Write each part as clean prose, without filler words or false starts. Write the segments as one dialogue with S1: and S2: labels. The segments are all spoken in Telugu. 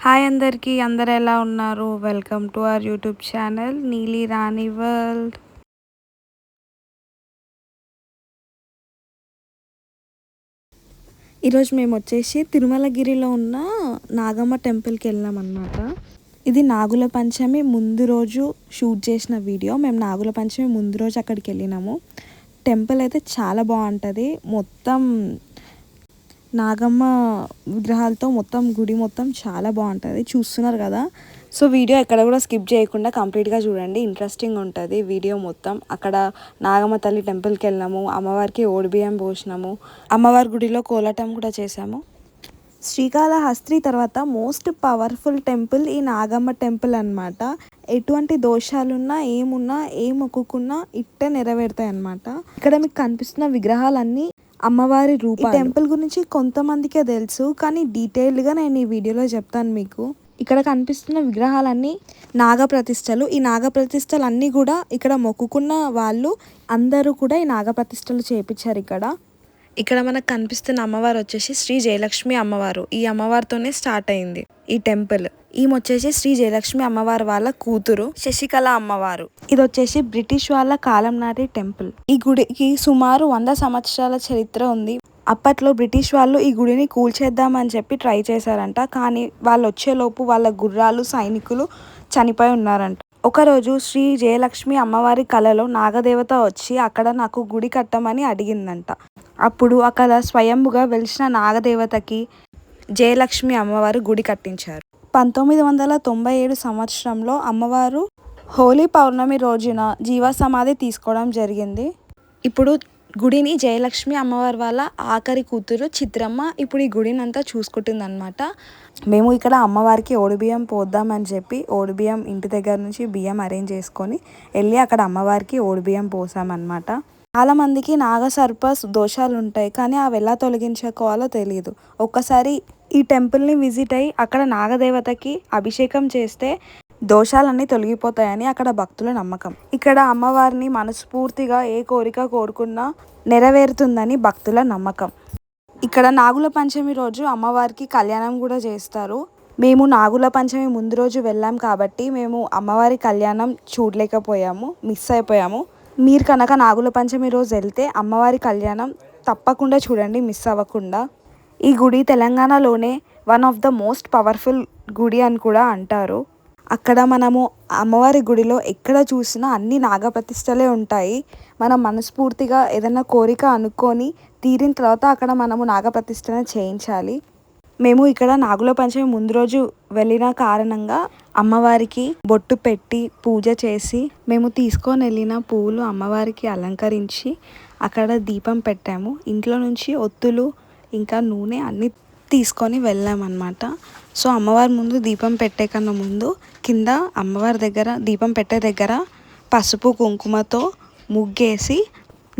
S1: హాయ్ అందరికీ, అందరు ఎలా ఉన్నారు? Welcome to our YouTube channel Neeli Rani world. ఈరోజు మేము వచ్చేసి తిరుమలగిరిలో ఉన్న నాగమ్మ టెంపుల్కి వెళ్ళాం అన్నమాట. ఇది నాగుల పంచమి ముందు రోజు షూట్ చేసిన వీడియో. మేము నాగుల పంచమి ముందు రోజు అక్కడికి వెళ్ళినాము. టెంపుల్ అయితే చాలా బాగుంటుంది. మొత్తం నాగమ్మ విగ్రహాలతో మొత్తం గుడి మొత్తం చాలా బాగుంటుంది, చూస్తున్నారు కదా. సో వీడియో ఎక్కడ కూడా స్కిప్ చేయకుండా కంప్లీట్గా చూడండి, ఇంట్రెస్టింగ్ ఉంటుంది వీడియో మొత్తం. అక్కడ నాగమ్మ తల్లి టెంపుల్కి వెళ్ళాము, అమ్మవారికి ఓడిబియ్యం పోసినాము, అమ్మవారి గుడిలో కోలాటం కూడా చేసాము. శ్రీకాళహస్తి తర్వాత మోస్ట్ పవర్ఫుల్ టెంపుల్ ఈ నాగమ్మ టెంపుల్ అన్నమాట. ఎటువంటి దోషాలున్నా ఏమున్నా ఏం మొక్కుకున్నా ఇట్టే నెరవేరుతాయి అన్నమాట. ఇక్కడ మీకు కనిపిస్తున్న విగ్రహాలన్నీ అమ్మవారి రూపాలు. టెంపుల్ గురించి కొంతమందికే తెలుసు, కానీ డీటెయిల్డ్గా నేను ఈ వీడియోలో చెప్తాను మీకు. ఇక్కడ కనిపిస్తున్న విగ్రహాలన్నీ నాగప్రతిష్టలు. ఈ నాగప్రతిష్టలు అన్నీ కూడా ఇక్కడ మొక్కుకున్న వాళ్ళు అందరూ కూడా ఈ నాగప్రతిష్టలు చేపించారు ఇక్కడ మనకు కనిపిస్తున్న అమ్మవారు వచ్చేసి శ్రీ జయలక్ష్మి అమ్మవారు. ఈ అమ్మవారితోనే స్టార్ట్ అయింది ఈ టెంపుల్. ఈమె వచ్చేసి శ్రీ జయలక్ష్మి అమ్మవారు వాళ్ళ కూతురు శశికళ అమ్మవారు. ఇది వచ్చేసి బ్రిటిష్ వాళ్ళ కాలం నాటి టెంపుల్. ఈ గుడికి సుమారు 100 సంవత్సరాల చరిత్ర ఉంది. అప్పట్లో బ్రిటిష్ వాళ్ళు ఈ గుడిని కూల్చేద్దామని చెప్పి ట్రై చేశారంట, కానీ వాళ్ళు వచ్చేలోపు వాళ్ళ గుర్రాలు సైనికులు చనిపోయి ఉన్నారంట. ఒకరోజు శ్రీ జయలక్ష్మి అమ్మవారి కలలో నాగదేవత వచ్చి అక్కడ నాకు గుడి కట్టమని అడిగిందంట. అప్పుడు అక్కడ స్వయంభుగా వెలిసిన నాగదేవతకి జయలక్ష్మి అమ్మవారు గుడి కట్టించారు. 1997 సంవత్సరంలో అమ్మవారు హోలీ పౌర్ణమి రోజున జీవసమాధి తీసుకోవడం జరిగింది. ఇప్పుడు గుడిని జయలక్ష్మి అమ్మవారి వాళ్ళ ఆఖరి కూతురు చిత్రమ్మ ఇప్పుడు ఈ గుడిని అంతా చూసుకుంటుంది అనమాట. మేము ఇక్కడ అమ్మవారికి ఓడిబియ్యం పోద్దామని చెప్పి ఓడిబియ్యం ఇంటి దగ్గర నుంచి బియ్యం అరేంజ్ చేసుకొని వెళ్ళి అక్కడ అమ్మవారికి ఓడిబియ్యం పోసామన్నమాట. చాలా మందికి నాగసర్ప దోషాలు ఉంటాయి, కానీ అవి ఎలా తొలగించుకోవాలో తెలియదు. ఒక్కసారి ఈ టెంపుల్ని విజిట్ అయ్యి అక్కడ నాగదేవతకి అభిషేకం చేస్తే దోషాలన్నీ తొలగిపోతాయని అక్కడ భక్తుల నమ్మకం. ఇక్కడ అమ్మవారిని మనస్ఫూర్తిగా ఏ కోరిక కోరుకున్నా నెరవేరుతుందని భక్తుల నమ్మకం. ఇక్కడ నాగుల పంచమి రోజు అమ్మవారికి కళ్యాణం కూడా చేస్తారు. మేము నాగుల పంచమి ముందు రోజు వెళ్ళాం కాబట్టి మేము అమ్మవారి కళ్యాణం చూడలేకపోయాము, మిస్ అయిపోయాము. మీరు కనుక నాగుల పంచమి రోజు వెళ్తే అమ్మవారి కళ్యాణం తప్పకుండా చూడండి, మిస్ అవ్వకుండా. ఈ గుడి తెలంగాణలోనే one of the most powerful గుడి అని కూడా అంటారు. అక్కడ మనము అమ్మవారి గుడిలో ఎక్కడ చూసినా అన్ని నాగప్రతిష్టలే ఉంటాయి. మనం మనస్ఫూర్తిగా ఏదైనా కోరిక అనుకొని తీరిన తర్వాత అక్కడ మనము నాగప్రతిష్టన చేయించాలి. మేము ఇక్కడ నాగుల పంచమి ముందు రోజు వెళ్ళిన కారణంగా అమ్మవారికి బొట్టు పెట్టి పూజ చేసి మేము తీసుకొని వెళ్ళిన పువ్వులు అమ్మవారికి అలంకరించి అక్కడ దీపం పెట్టాము. ఇంట్లో నుంచి ఒత్తులు ఇంకా నూనె అన్నీ తీసుకొని వెళ్ళామన్నమాట. సో అమ్మవారి ముందు దీపం పెట్టే కన్నా ముందు కింద అమ్మవారి దగ్గర దీపం పెట్టే దగ్గర పసుపు కుంకుమతో ముగ్గేసి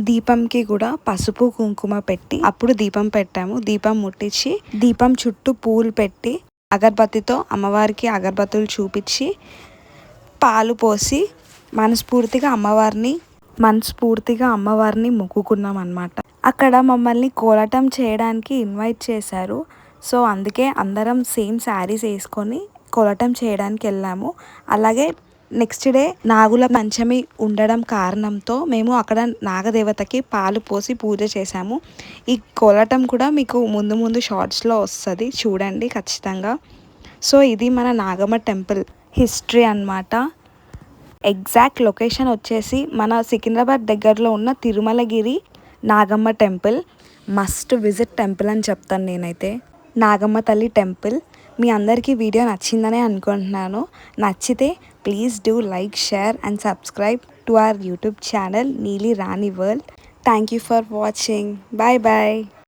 S1: దీపంకి కూడా పసుపు కుంకుమ పెట్టి అప్పుడు దీపం పెట్టాము. దీపం ముట్టించి దీపం చుట్టూ పూలు పెట్టి అగరబత్తితో అమ్మవారికి అగరబత్తులు చూపించి పాలు పోసి మనస్ఫూర్తిగా అమ్మవారిని మొక్కుకున్నాం అన్నమాట. అక్కడ మమ్మల్ని కోలాటం చేయడానికి ఇన్వైట్ చేశారు. సో అందుకే అందరం సేమ్ శారీస్ వేసుకొని కోలాటం చేయడానికి వెళ్ళాము. అలాగే నెక్స్ట్ డే నాగుల పంచమి ఉండడం కారణంతో మేము అక్కడ నాగదేవతకి పాలు పోసి పూజ చేశాము. ఈ కోలాటం కూడా మీకు ముందు షార్ట్స్లో వస్తుంది, చూడండి ఖచ్చితంగా. సో ఇది మన నాగమ్మ టెంపుల్ హిస్టరీ అన్నమాట. ఎగ్జాక్ట్ లొకేషన్ వచ్చేసి మన సికింద్రాబాద్ దగ్గరలో ఉన్న Tirumalagiri Nagamma temple. Must visit temple అని చెప్తాను నేనైతే. నాగమ్మ తల్లి టెంపుల్. మీ అందరికీ వీడియో నచ్చిందనే అనుకుంటున్నాను. నచ్చితే please do like, share and subscribe to our YouTube channel Neeli Rani world. Thank you for watching. Bye bye.